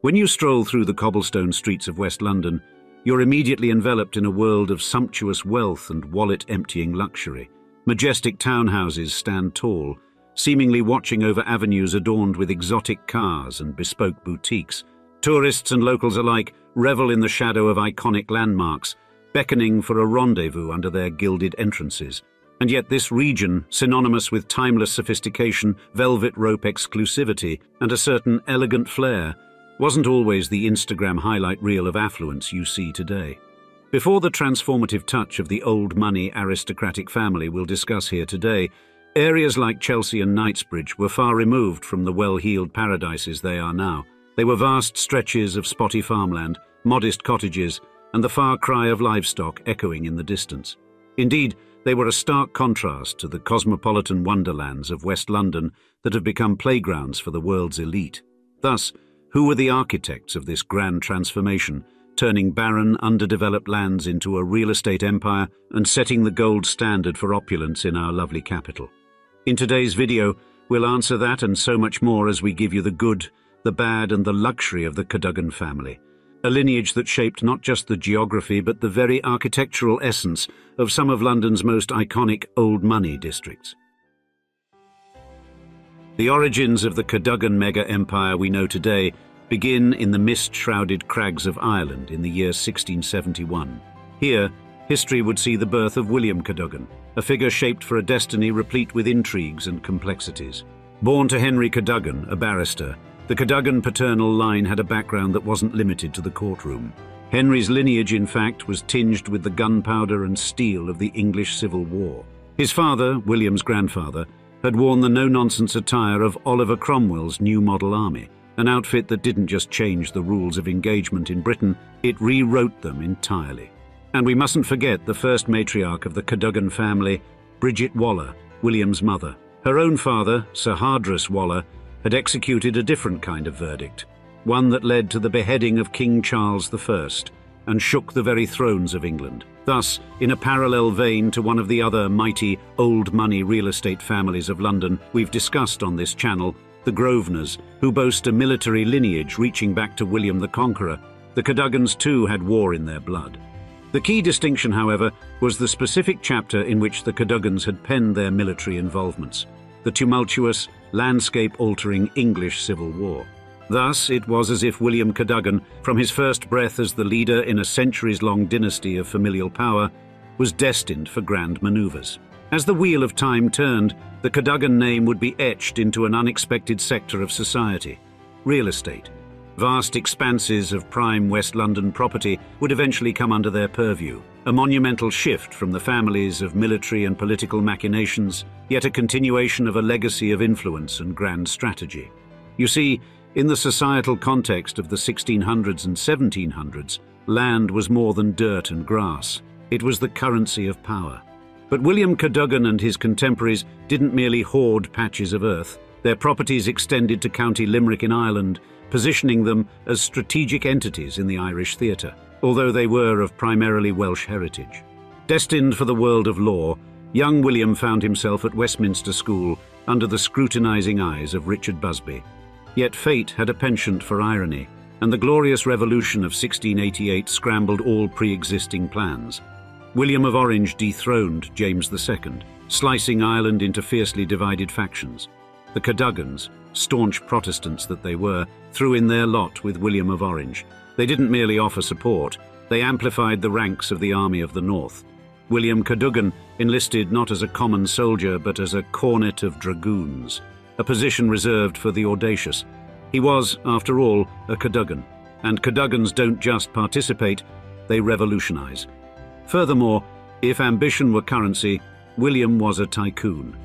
When you stroll through the cobblestone streets of West London, you're immediately enveloped in a world of sumptuous wealth and wallet-emptying luxury. Majestic townhouses stand tall, seemingly watching over avenues adorned with exotic cars and bespoke boutiques. Tourists and locals alike revel in the shadow of iconic landmarks, beckoning for a rendezvous under their gilded entrances. And yet this region, synonymous with timeless sophistication, velvet rope exclusivity, and a certain elegant flair, wasn't always the Instagram highlight reel of affluence you see today. Before the transformative touch of the old money aristocratic family we'll discuss here today, areas like Chelsea and Knightsbridge were far removed from the well-heeled paradises they are now. They were vast stretches of spotty farmland, modest cottages, and the far cry of livestock echoing in the distance. Indeed, they were a stark contrast to the cosmopolitan wonderlands of West London that have become playgrounds for the world's elite. Thus, who were the architects of this grand transformation, turning barren, underdeveloped lands into a real estate empire and setting the gold standard for opulence in our lovely capital? In today's video, we'll answer that and so much more as we give you the good, the bad, and the luxury of the Cadogan family, a lineage that shaped not just the geography but the very architectural essence of some of London's most iconic old money districts. The origins of the Cadogan mega-empire we know today begin in the mist-shrouded crags of Ireland in the year 1671. Here, history would see the birth of William Cadogan, a figure shaped for a destiny replete with intrigues and complexities. Born to Henry Cadogan, a barrister, the Cadogan paternal line had a background that wasn't limited to the courtroom. Henry's lineage, in fact, was tinged with the gunpowder and steel of the English Civil War. His father, William's grandfather, had worn the no-nonsense attire of Oliver Cromwell's New Model Army, an outfit that didn't just change the rules of engagement in Britain, it rewrote them entirely. And we mustn't forget the first matriarch of the Cadogan family, Bridget Waller, William's mother. Her own father, Sir Hardress Waller, had executed a different kind of verdict, one that led to the beheading of King Charles I and shook the very thrones of England. Thus, in a parallel vein to one of the other mighty old money real estate families of London we've discussed on this channel, the Grosvenors, who boast a military lineage reaching back to William the Conqueror, the Cadogans too had war in their blood. The key distinction, however, was the specific chapter in which the Cadogans had penned their military involvements, the tumultuous, landscape-altering English Civil War. Thus, it was as if William Cadogan, from his first breath as the leader in a centuries-long dynasty of familial power, was destined for grand maneuvers. As the wheel of time turned, the Cadogan name would be etched into an unexpected sector of society: real estate. Vast expanses of prime West London property would eventually come under their purview, a monumental shift from the families of military and political machinations, yet a continuation of a legacy of influence and grand strategy. You see, in the societal context of the 1600s and 1700s, land was more than dirt and grass. It was the currency of power. But William Cadogan and his contemporaries didn't merely hoard patches of earth. Their properties extended to County Limerick in Ireland, positioning them as strategic entities in the Irish theatre, although they were of primarily Welsh heritage. Destined for the world of law, young William found himself at Westminster School under the scrutinising eyes of Richard Busby. Yet fate had a penchant for irony, and the glorious revolution of 1688 scrambled all pre-existing plans. William of Orange dethroned James II, slicing Ireland into fiercely divided factions. The Cadogans, staunch Protestants that they were, threw in their lot with William of Orange. They didn't merely offer support, they amplified the ranks of the Army of the North. William Cadogan enlisted not as a common soldier but as a cornet of dragoons, a position reserved for the audacious. He was, after all, a Cadogan, and Cadogans don't just participate, they revolutionize. Furthermore, if ambition were currency, William was a tycoon.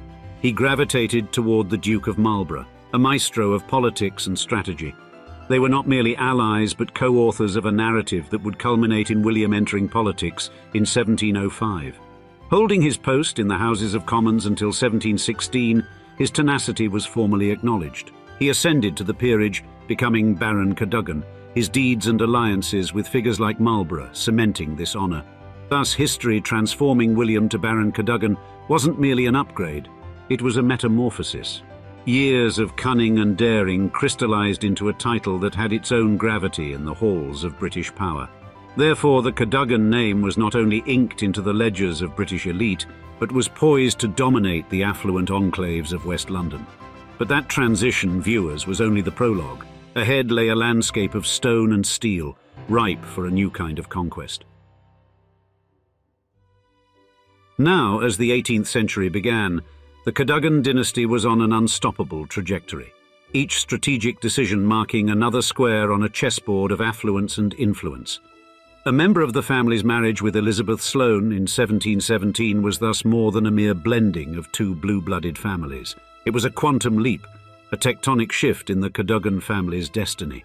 He gravitated toward the Duke of Marlborough, a maestro of politics and strategy. They were not merely allies but co-authors of a narrative that would culminate in William entering politics in 1705. Holding his post in the Houses of Commons until 1716, his tenacity was formally acknowledged. He ascended to the peerage, becoming Baron Cadogan, his deeds and alliances with figures like Marlborough cementing this honour. Thus, history transforming William to Baron Cadogan wasn't merely an upgrade, it was a metamorphosis. Years of cunning and daring crystallized into a title that had its own gravity in the halls of British power. Therefore, the Cadogan name was not only inked into the ledgers of British elite, but was poised to dominate the affluent enclaves of West London. But that transition, viewers, was only the prologue. Ahead lay a landscape of stone and steel, ripe for a new kind of conquest. Now, as the 18th century began, the Cadogan dynasty was on an unstoppable trajectory, each strategic decision marking another square on a chessboard of affluence and influence. A member of the family's marriage with Elizabeth Sloane in 1717 was thus more than a mere blending of two blue-blooded families. It was a quantum leap, a tectonic shift in the Cadogan family's destiny.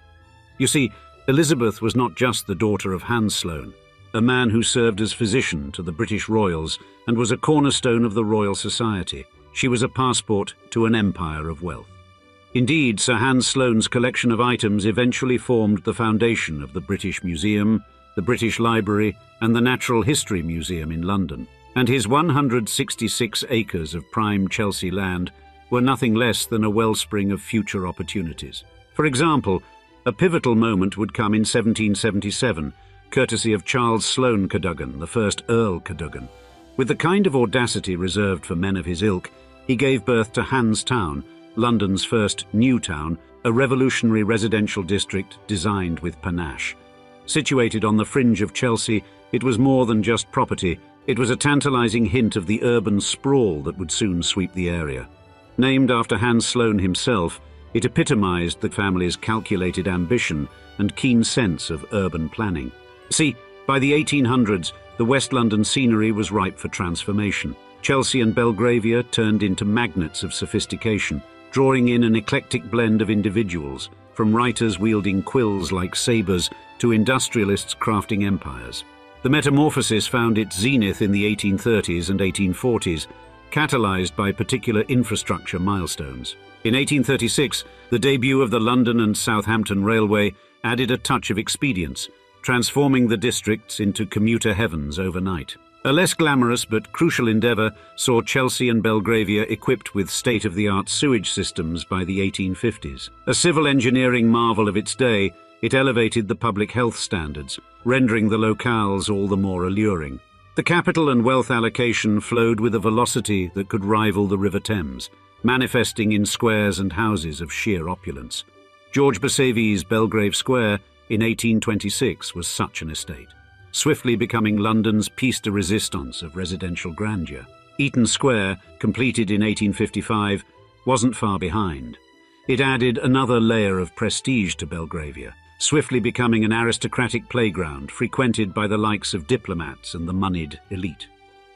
You see, Elizabeth was not just the daughter of Hans Sloane, a man who served as physician to the British royals and was a cornerstone of the Royal Society. She was a passport to an empire of wealth. Indeed, Sir Hans Sloane's collection of items eventually formed the foundation of the British Museum, the British Library, and the Natural History Museum in London. And his 166 acres of prime Chelsea land were nothing less than a wellspring of future opportunities. For example, a pivotal moment would come in 1777, courtesy of Charles Sloane Cadogan, the first Earl Cadogan. With the kind of audacity reserved for men of his ilk, he gave birth to Hans Town, London's first new town, a revolutionary residential district designed with panache. Situated on the fringe of Chelsea, it was more than just property. It was a tantalizing hint of the urban sprawl that would soon sweep the area. Named after Hans Sloane himself, it epitomized the family's calculated ambition and keen sense of urban planning. See, by the 1800s, the West London scenery was ripe for transformation. Chelsea and Belgravia turned into magnets of sophistication, drawing in an eclectic blend of individuals, from writers wielding quills like sabres to industrialists crafting empires. The metamorphosis found its zenith in the 1830s and 1840s, catalyzed by particular infrastructure milestones. In 1836, the debut of the London and Southampton Railway added a touch of expedience, transforming the districts into commuter heavens overnight. A less glamorous but crucial endeavour saw Chelsea and Belgravia equipped with state-of-the-art sewage systems by the 1850s. A civil engineering marvel of its day, it elevated the public health standards, rendering the locales all the more alluring. The capital and wealth allocation flowed with a velocity that could rival the River Thames, manifesting in squares and houses of sheer opulence. George Bersavi's Belgrave Square in 1826 was such an estate, swiftly becoming London's piece de resistance of residential grandeur. Eaton Square, completed in 1855, wasn't far behind. It added another layer of prestige to Belgravia, swiftly becoming an aristocratic playground frequented by the likes of diplomats and the moneyed elite.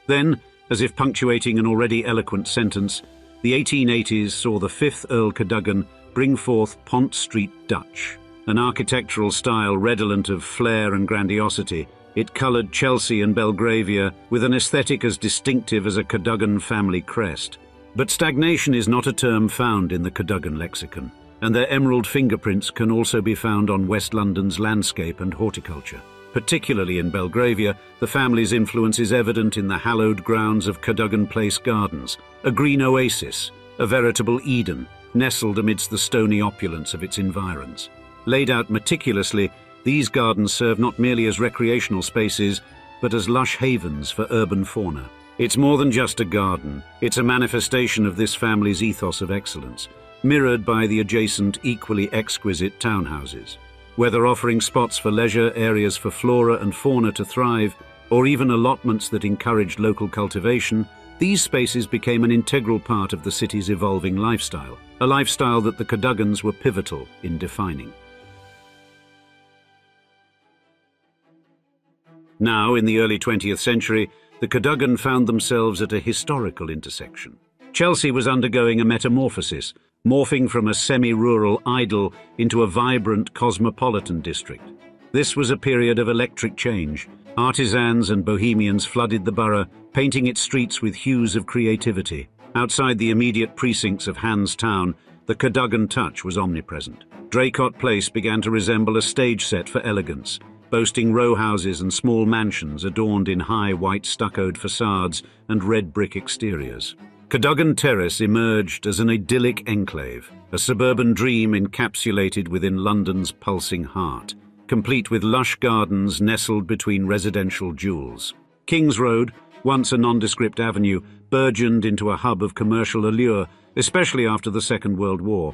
Then, as if punctuating an already eloquent sentence, the 1880s saw the fifth Earl Cadogan bring forth Pont Street Dutch, an architectural style redolent of flair and grandiosity. It coloured Chelsea and Belgravia with an aesthetic as distinctive as a Cadogan family crest. But stagnation is not a term found in the Cadogan lexicon, and their emerald fingerprints can also be found on West London's landscape and horticulture. Particularly in Belgravia, the family's influence is evident in the hallowed grounds of Cadogan Place Gardens, a green oasis, a veritable Eden, nestled amidst the stony opulence of its environs. Laid out meticulously, these gardens serve not merely as recreational spaces, but as lush havens for urban fauna. It's more than just a garden, it's a manifestation of this family's ethos of excellence, mirrored by the adjacent, equally exquisite townhouses. Whether offering spots for leisure, areas for flora and fauna to thrive, or even allotments that encouraged local cultivation, these spaces became an integral part of the city's evolving lifestyle, a lifestyle that the Cadogans were pivotal in defining. Now, in the early 20th century, the Cadogan found themselves at a historical intersection. Chelsea was undergoing a metamorphosis, morphing from a semi-rural idyll into a vibrant cosmopolitan district. This was a period of electric change. Artisans and bohemians flooded the borough, painting its streets with hues of creativity. Outside the immediate precincts of Hans Town, the Cadogan touch was omnipresent. Draycott Place began to resemble a stage set for elegance, boasting row houses and small mansions adorned in high white stuccoed facades and red brick exteriors. Cadogan Terrace emerged as an idyllic enclave, a suburban dream encapsulated within London's pulsing heart, complete with lush gardens nestled between residential jewels. King's Road, once a nondescript avenue, burgeoned into a hub of commercial allure, especially after the Second World War.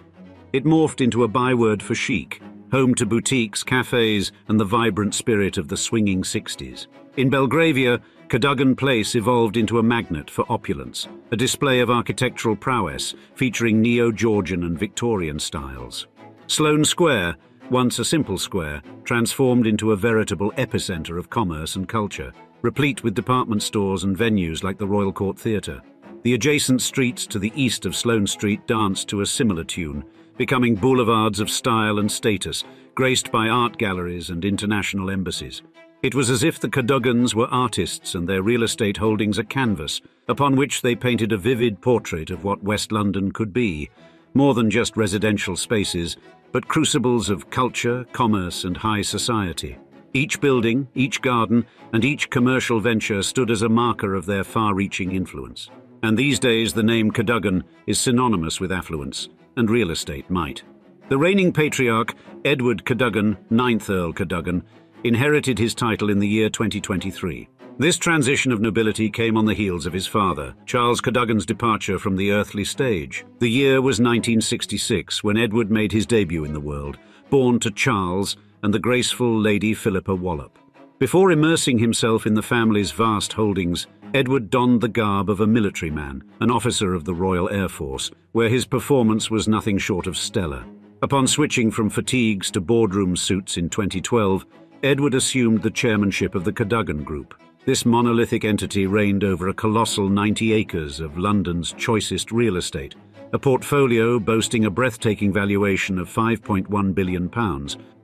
It morphed into a byword for chic, home to boutiques, cafes, and the vibrant spirit of the swinging 60s. In Belgravia, Cadogan Place evolved into a magnet for opulence, a display of architectural prowess featuring neo-Georgian and Victorian styles. Sloane Square, once a simple square, transformed into a veritable epicenter of commerce and culture, replete with department stores and venues like the Royal Court Theatre. The adjacent streets to the east of Sloane Street danced to a similar tune, becoming boulevards of style and status, graced by art galleries and international embassies. It was as if the Cadogans were artists and their real estate holdings a canvas, upon which they painted a vivid portrait of what West London could be, more than just residential spaces, but crucibles of culture, commerce, and high society. Each building, each garden, and each commercial venture stood as a marker of their far-reaching influence. And these days the name Cadogan is synonymous with affluence and real estate might. The reigning patriarch, Edward Cadogan, 9th Earl Cadogan, inherited his title in the year 2023. This transition of nobility came on the heels of his father, Charles Cadogan's departure from the earthly stage. The year was 1966 when Edward made his debut in the world, born to Charles and the graceful Lady Philippa Wallop. Before immersing himself in the family's vast holdings, Edward donned the garb of a military man, an officer of the Royal Air Force, where his performance was nothing short of stellar. Upon switching from fatigues to boardroom suits in 2012, Edward assumed the chairmanship of the Cadogan Group. This monolithic entity reigned over a colossal 90 acres of London's choicest real estate, a portfolio boasting a breathtaking valuation of £5.1 billion,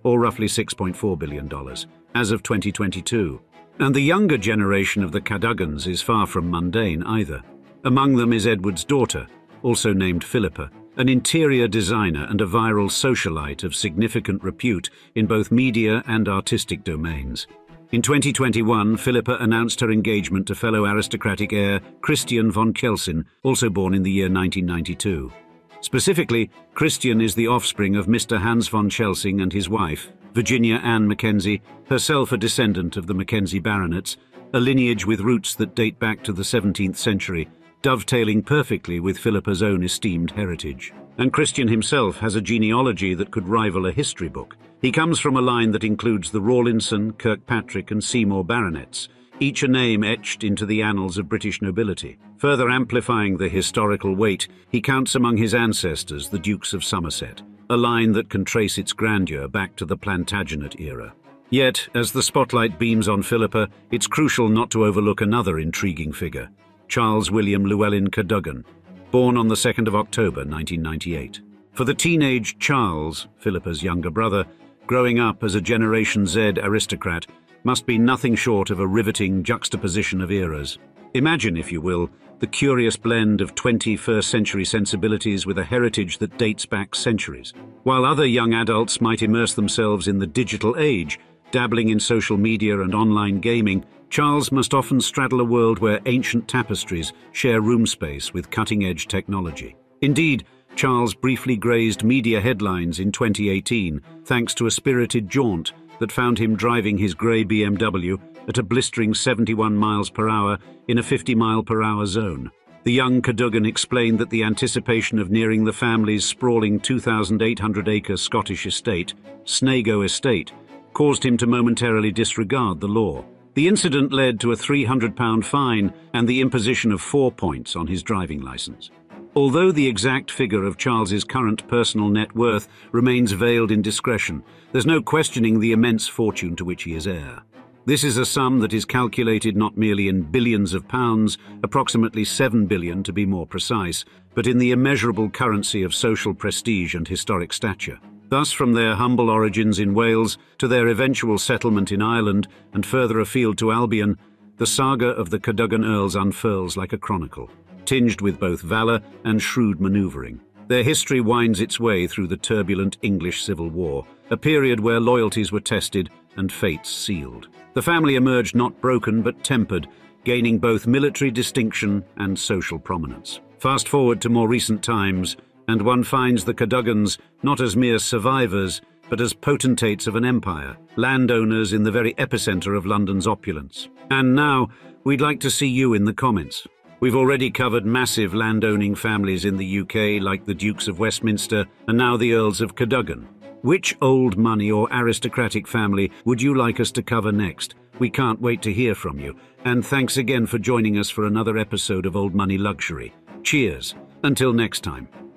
or roughly $6.4 billion, as of 2022. And the younger generation of the Cadogans is far from mundane either. Among them is Edward's daughter, also named Philippa, an interior designer and a viral socialite of significant repute in both media and artistic domains. In 2021, Philippa announced her engagement to fellow aristocratic heir Christian von Kelsen, also born in the year 1992. Specifically, Christian is the offspring of Mr. Hans von Chelsing and his wife, Virginia Anne Mackenzie, herself a descendant of the Mackenzie baronets, a lineage with roots that date back to the 17th century, dovetailing perfectly with Philippa's own esteemed heritage. And Christian himself has a genealogy that could rival a history book. He comes from a line that includes the Rawlinson, Kirkpatrick and Seymour baronets, each a name etched into the annals of British nobility. Further amplifying the historical weight, he counts among his ancestors the Dukes of Somerset, a line that can trace its grandeur back to the Plantagenet era. Yet, as the spotlight beams on Philippa, it's crucial not to overlook another intriguing figure, Charles William Llewellyn Cadogan, born on the 2nd of October 1998. For the teenage Charles, Philippa's younger brother, growing up as a Generation Z aristocrat must be nothing short of a riveting juxtaposition of eras. Imagine, if you will, the curious blend of 21st century sensibilities with a heritage that dates back centuries. While other young adults might immerse themselves in the digital age, dabbling in social media and online gaming, Charles must often straddle a world where ancient tapestries share room space with cutting-edge technology. Indeed, Charles briefly grazed media headlines in 2018 thanks to a spirited jaunt that found him driving his grey BMW at a blistering 71 miles per hour in a 50-mile-per-hour zone. The young Cadogan explained that the anticipation of nearing the family's sprawling 2,800-acre Scottish estate, Snago Estate, caused him to momentarily disregard the law. The incident led to a £300 fine and the imposition of 4 points on his driving licence. Although the exact figure of Charles's current personal net worth remains veiled in discretion, there's no questioning the immense fortune to which he is heir. This is a sum that is calculated not merely in billions of pounds, approximately 7 billion to be more precise, but in the immeasurable currency of social prestige and historic stature. Thus, from their humble origins in Wales to their eventual settlement in Ireland and further afield to Albion, the saga of the Cadogan Earls unfurls like a chronicle, tinged with both valour and shrewd manoeuvring. Their history winds its way through the turbulent English Civil War, a period where loyalties were tested and fates sealed. The family emerged not broken but tempered, gaining both military distinction and social prominence. Fast forward to more recent times, and one finds the Cadogans not as mere survivors, but as potentates of an empire, landowners in the very epicenter of London's opulence. And now, we'd like to see you in the comments. We've already covered massive landowning families in the UK, like the Dukes of Westminster and now the Earls of Cadogan. Which old money or aristocratic family would you like us to cover next? We can't wait to hear from you. And thanks again for joining us for another episode of Old Money Luxury. Cheers. Until next time.